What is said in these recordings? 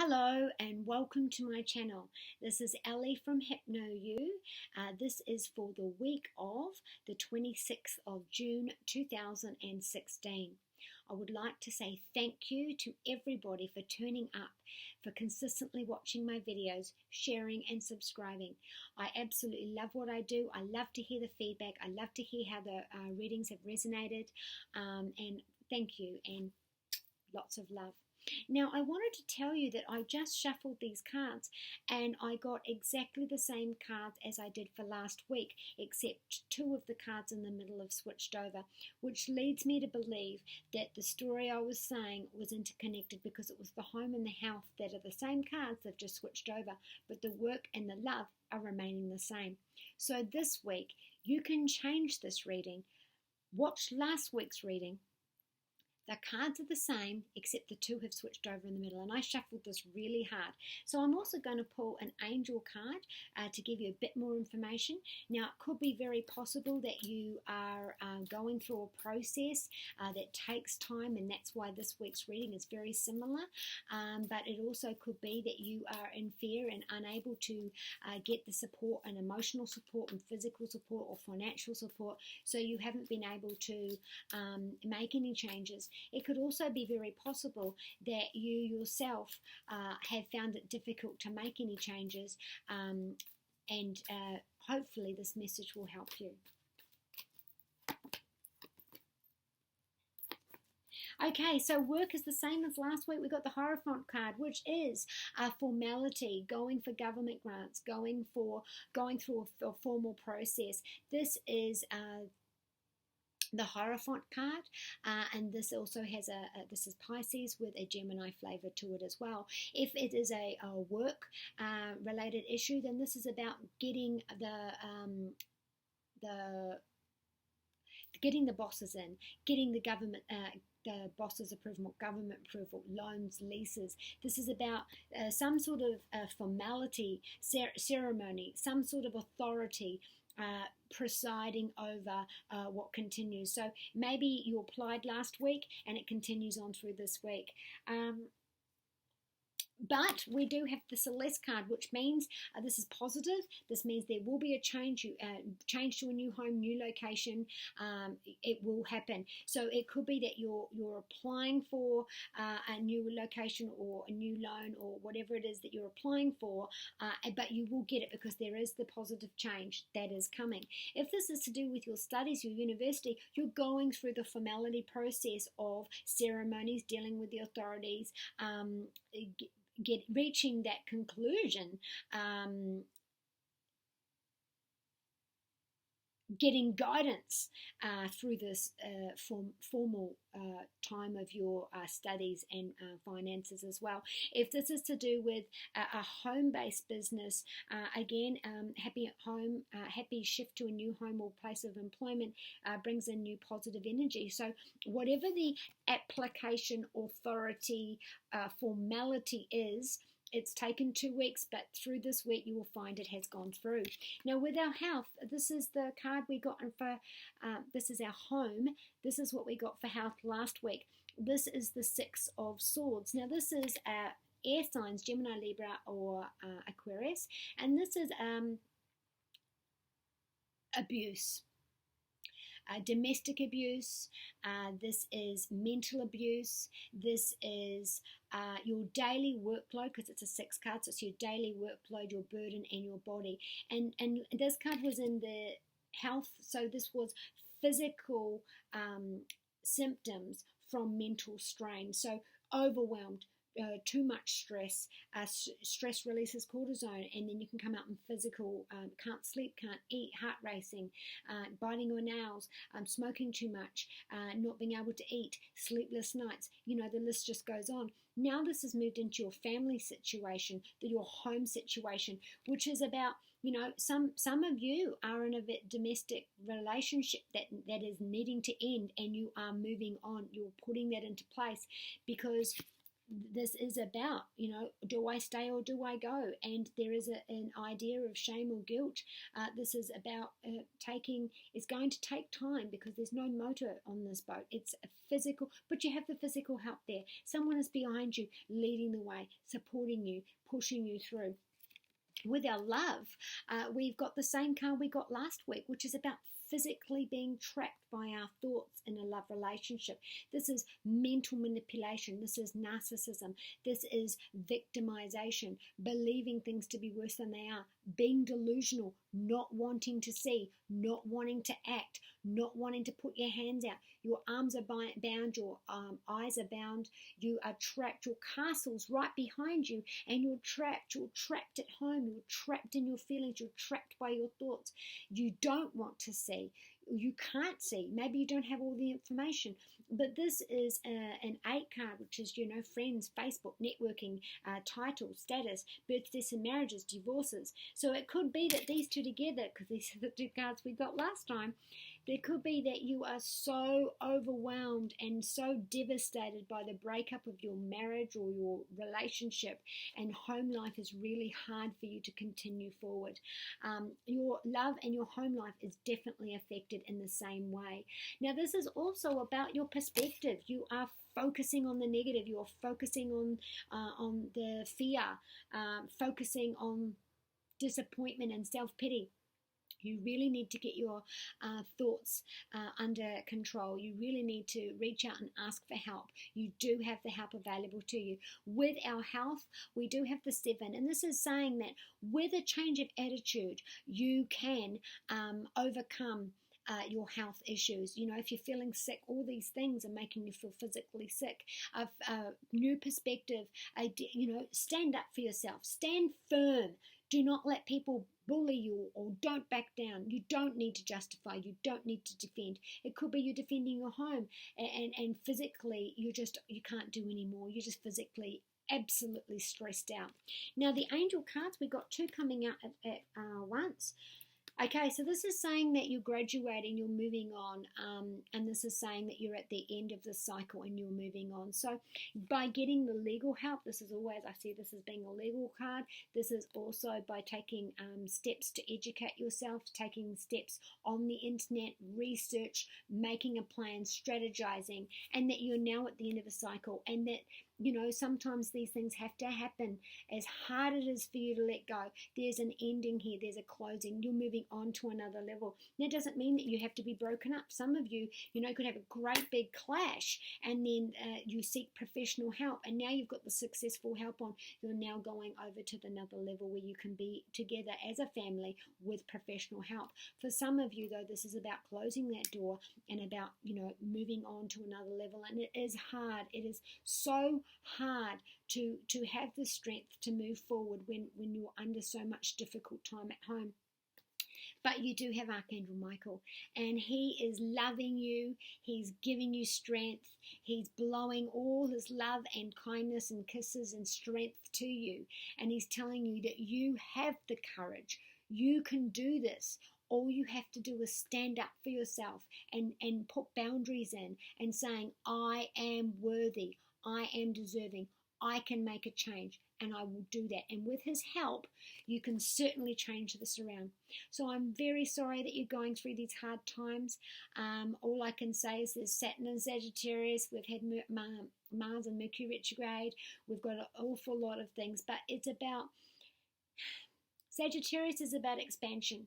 Hello and welcome to my channel. This is Ellie from Hypnoyouellie. This is for the week of the 26th of June 2016. I would like to say thank you to everybody for turning up, for consistently watching my videos, sharing and subscribing. I absolutely love what I do. I love to hear the feedback. I love to hear how the readings have resonated, and thank you and lots of love. Now, I wanted to tell you that I just shuffled these cards and I got exactly the same cards as I did for last week, except two of the cards in the middle have switched over, which leads me to believe that the story I was saying was interconnected because it was the home and the health that are the same cards, they've just switched over, but the work and the love are remaining the same. So this week, you can change this reading. Watch last week's reading. The cards are the same, except the two have switched over in the middle, and I shuffled this really hard. So I'm also going to pull an angel card to give you a bit more information. Now, it could be very possible that you are going through a process that takes time, and that's why this week's reading is very similar. But it also could be that you are in fear and unable to get the support and emotional support and physical support or financial support, so you haven't been able to make any changes. It could also be very possible that you yourself have found it difficult to make any changes, and hopefully this message will help you. Okay, so work is the same as last week. We got the Hierophant card, which is a formality, going for government grants, going through a formal process. This is the Hierophant card, and this also has this is Pisces with a Gemini flavor to it as well. If it is a work related issue, then this is about getting getting the bosses in, getting the government the boss's approval, government approval, loans, leases. This is about some sort of formality, ceremony, some sort of authority presiding over what continues. So maybe you applied last week and it continues on through this week. But we do have the Celeste card, which means this is positive. This means there will be a change, change to a new home, new location. It will happen. So it could be that you're applying for a new location or a new loan or whatever it is that you're applying for, but you will get it because there is the positive change that is coming. If this is to do with your studies, your university, you're going through the formality process of ceremonies, dealing with the authorities, reaching that conclusion, getting guidance through this formal time of your studies and finances as well. If this is to do with a home-based business, again, happy at home, happy shift to a new home or place of employment brings in new positive energy. So whatever the application, authority, formality is, it's taken 2 weeks, but through this week you will find it has gone through. Now with our health, this is the card we got for, this is our home. This is what we got for health last week. This is the Six of Swords. Now this is air signs, Gemini, Libra or Aquarius, and this is abuse. Domestic abuse, this is mental abuse, this is your daily workload, because it's a 6 card, so it's your daily workload, your burden and your body. And this card was in the health, so this was physical symptoms from mental strain, so overwhelmed, too much stress. Stress releases cortisone, and then you can come out in physical, can't sleep, can't eat, heart racing, biting your nails, smoking too much, not being able to eat, sleepless nights, you know, the list just goes on. Now this has moved into your family situation, your home situation, which is about, you know, some of you are in a domestic relationship that is needing to end, and you are moving on. You're putting that into place because this is about, do I stay or do I go? And there is an idea of shame or guilt. This is about it's going to take time because there's no motor on this boat. It's a physical, but you have the physical help there. Someone is behind you, leading the way, supporting you, pushing you through. With our love, we've got the same card we got last week, which is about physically being trapped by our thoughts in a love relationship. This is mental manipulation. This is narcissism. This is victimization, believing things to be worse than they are, being delusional, not wanting to see, not wanting to act, not wanting to put your hands out. Your arms are bound, your eyes are bound, you are trapped, your castle's right behind you, and you're trapped at home, you're trapped in your feelings, you're trapped by your thoughts. You don't want to see, you can't see, maybe you don't have all the information, but this is an 8 card, which is, friends, Facebook, networking, title, status, birth, deaths and marriages, divorces. So it could be that these two together, because these are the 2 cards we got last time, there could be that you are so overwhelmed and so devastated by the breakup of your marriage or your relationship, and home life is really hard for you to continue forward. Your love and your home life is definitely affected in the same way. Now, this is also about your perspective. You are focusing on the negative. You are focusing on the fear, focusing on disappointment and self-pity. You really need to get your thoughts under control. You really need to reach out and ask for help. You do have the help available to you. With our health, we do have the 7. And this is saying that with a change of attitude, you can overcome your health issues. If you're feeling sick, all these things are making you feel physically sick. A new perspective, stand up for yourself. Stand firm. Do not let people bully you, or don't back down. You don't need to justify. You don't need to defend. It could be you're defending your home and physically you can't do anymore. You're just physically absolutely stressed out. Now, the angel cards, we got 2 coming out at once. Okay, so this is saying that you're graduating, you're moving on, and this is saying that you're at the end of the cycle and you're moving on. So by getting the legal help, this is always, I see this as being a legal card. This is also by taking steps to educate yourself, taking steps on the internet, research, making a plan, strategizing, and that you're now at the end of a cycle, and that sometimes these things have to happen. As hard it is for you to let go, there's an ending here, there's a closing. You're moving on to another level. That doesn't mean that you have to be broken up. Some of you, could have a great big clash, and then you seek professional help, and now you've got the successful help on. You're now going over to another level where you can be together as a family with professional help. For some of you, though, this is about closing that door and about, moving on to another level, and it is hard. It is so hard to have the strength to move forward when you're under so much difficult time at home. But you do have Archangel Michael, and he is loving you. He's giving you strength. He's blowing all his love and kindness and kisses and strength to you. And he's telling you that you have the courage. You can do this. All you have to do is stand up for yourself and put boundaries in and saying, I am worthy. I am deserving. I can make a change, and I will do that. And with his help, you can certainly change this around. So I'm very sorry that you're going through these hard times. All I can say is there's Saturn and Sagittarius. We've had Mars and Mercury retrograde. We've got an awful lot of things, but it's about, Sagittarius is about expansion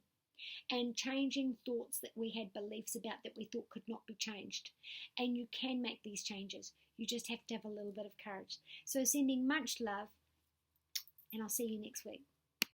and changing thoughts that we had beliefs about that we thought could not be changed. And you can make these changes. You just have to have a little bit of courage. So sending much love, and I'll see you next week.